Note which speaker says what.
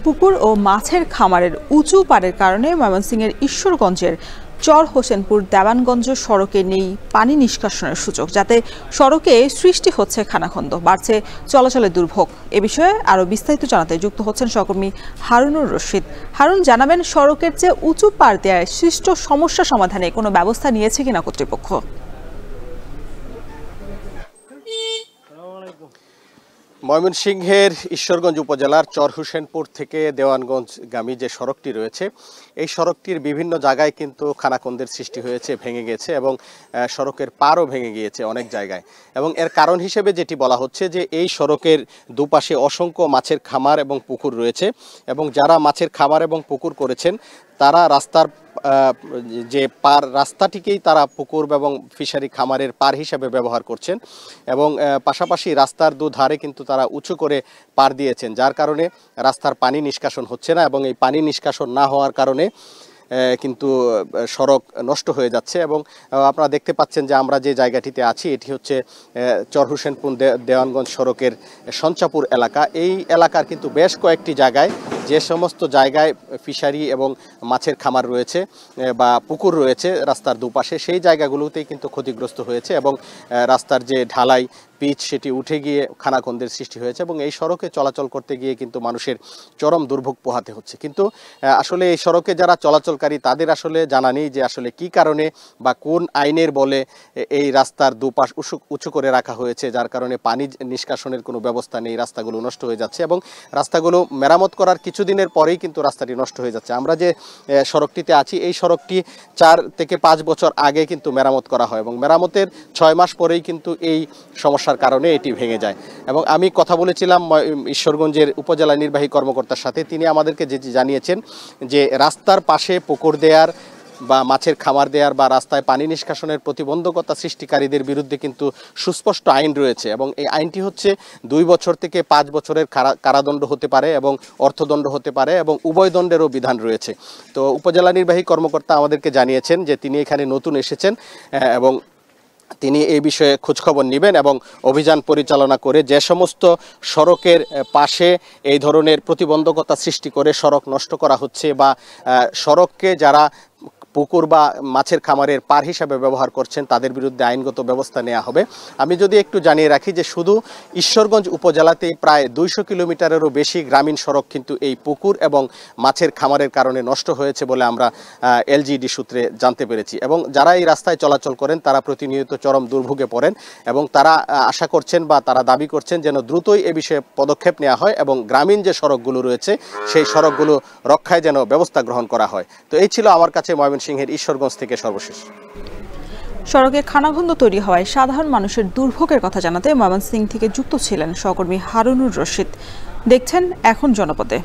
Speaker 1: পুকুর ও মাছের খামারের উঁচু পাড়ের কারণে ময়মনসিংহের ঈশ্বরগঞ্জের চর হোসেনপুর দেওয়ানগঞ্জ সড়কে নেই পানি নিষ্কাশনের সুযোগ, যাতে সড়কে সৃষ্টি হচ্ছে খানাখন্দ, বাড়ছে চলাচলের দুর্ভোগ। এ বিষয়ে আরো বিস্তারিত জানাতে যুক্ত হচ্ছেন সহকর্মী হারুনুর রশিদ। হারুন, জানাবেন সড়কের চেয়ে উঁচু পাড় দেওয়ায় সৃষ্ট সমস্যা সমাধানে কোনো ব্যবস্থা নিয়েছে কিনা কর্তৃপক্ষ?
Speaker 2: ময়মনসিংহের ঈশ্বরগঞ্জ উপজেলার চর হোসেনপুর থেকে দেওয়ানগঞ্জগামী যে সড়কটি রয়েছে, এই সড়কটির বিভিন্ন জায়গায় কিন্তু খানাখন্দের সৃষ্টি হয়েছে, ভেঙে গেছে এবং সড়কের পাড়ও ভেঙে গিয়েছে অনেক জায়গায়। এবং এর কারণ হিসেবে যেটি বলা হচ্ছে যে এই সড়কের দুপাশে অসংখ্য মাছের খামার এবং পুকুর রয়েছে এবং যারা মাছের খামার এবং পুকুর করেছেন তারা রাস্তার যে রাস্তাটিকেই তারা পুকুর এবং ফিশারি খামারের পার হিসেবে ব্যবহার করছেন এবং পাশাপাশি রাস্তার দুধারে কিন্তু তারা উঁচু করে পার দিয়েছেন, যার কারণে রাস্তার পানি নিষ্কাশন হচ্ছে না এবং এই পানি নিষ্কাশন না হওয়ার কারণে কিন্তু সড়ক নষ্ট হয়ে যাচ্ছে। এবং আপনারা দেখতে পাচ্ছেন যে আমরা যে জায়গাটিতে আছি এটি হচ্ছে চর হোসেনপুর দেওয়ানগঞ্জ সড়কের সঞ্চাপুর এলাকা। এই এলাকার কিন্তু বেশ কয়েকটি জায়গায়, যে সমস্ত জায়গায় ফিশারি এবং মাছের খামার রয়েছে বা পুকুর রয়েছে রাস্তার দুপাশে, সেই জায়গাগুলোতেই কিন্তু ক্ষতিগ্রস্ত হয়েছে এবং রাস্তার যে ঢালাই পিচ সেটি উঠে গিয়ে খানাখন্দের সৃষ্টি হয়েছে এবং এই সড়কে চলাচল করতে গিয়ে কিন্তু মানুষের চরম দুর্ভোগ পোহাতে হচ্ছে। কিন্তু আসলে এই সড়কে যারা চলাচলকারী তাদের আসলে জানা নেই যে আসলে কি কারণে বা কোন আইনের বলে এই রাস্তার দুপাশ উঁচু করে রাখা হয়েছে, যার কারণে পানি নিষ্কাশনের কোনো ব্যবস্থা নেই, রাস্তাগুলো নষ্ট হয়ে যাচ্ছে এবং রাস্তাগুলো মেরামত করার কিছুদিনের পরেই কিন্তু রাস্তাটি নষ্ট হয়ে যাচ্ছে। আমরা যে সড়কটিতে আছি এই সড়কটি 4 থেকে 5 বছর আগে কিন্তু মেরামত করা হয় এবং মেরামতের 6 মাস পরেই কিন্তু এই সমস্যার কারণে এটি ভেঙে যায়। এবং আমি কথা বলেছিলাম ঈশ্বরগঞ্জের উপজেলা নির্বাহী কর্মকর্তার সাথে, তিনি আমাদেরকে যেটি জানিয়েছেন যে রাস্তার পাশে পুকুর দেয়ার বা মাছের খামার দেয়ার বা রাস্তায় পানি নিষ্কাশনের প্রতিবন্ধকতা সৃষ্টিকারীদের বিরুদ্ধে কিন্তু সুস্পষ্ট আইন রয়েছে এবং এই আইনটি হচ্ছে 2 বছর থেকে 5 বছরের কারাদণ্ড হতে পারে এবং অর্থদণ্ড হতে পারে এবং উভয় দণ্ডেরও বিধান রয়েছে। তো উপজেলা নির্বাহী কর্মকর্তা আমাদেরকে জানিয়েছেন যে তিনি এখানে নতুন এসেছেন এবং তিনি এই বিষয়ে খোঁজখবর নেবেন এবং অভিযান পরিচালনা করে যে সমস্ত সড়কের পাশে এই ধরনের প্রতিবন্ধকতা সৃষ্টি করে সড়ক নষ্ট করা হচ্ছে বা সড়ককে যারা পুকুর বা মাছের খামারের পার হিসাবে ব্যবহার করছেন তাদের বিরুদ্ধে আইনগত ব্যবস্থা নেওয়া হবে। আমি যদি একটু জানিয়ে রাখি যে শুধু ঈশ্বরগঞ্জ উপজেলাতেই প্রায় 200 কিলোমিটারেরও বেশি গ্রামীণ সড়ক কিন্তু এই পুকুর এবং মাছের খামারের কারণে নষ্ট হয়েছে বলে আমরা এলজিডি সূত্রে জানতে পেরেছি। এবং যারা এই রাস্তায় চলাচল করেন তারা প্রতিনিয়ত চরম দুর্ভোগে পড়েন এবং তারা আশা করছেন বা তারা দাবি করছেন যেন দ্রুতই এ বিষয়ে পদক্ষেপ নেওয়া হয় এবং গ্রামীণ যে সড়কগুলো রয়েছে সেই সড়কগুলো রক্ষায় যেন ব্যবস্থা গ্রহণ করা হয়। তো এই ছিল আমার কাছে ময়মনসিংহের ঈশ্বরগঞ্জ থেকে সর্বশেষ।
Speaker 1: সড়কে খানাখন্দ তৈরি হওয়ায় সাধারণ মানুষের দুর্ভোগের কথা জানাতে ময়মনসিংহ থেকে যুক্ত ছিলেন সহকর্মী হারুনুর রশিদ। দেখছেন এখন জনপদে।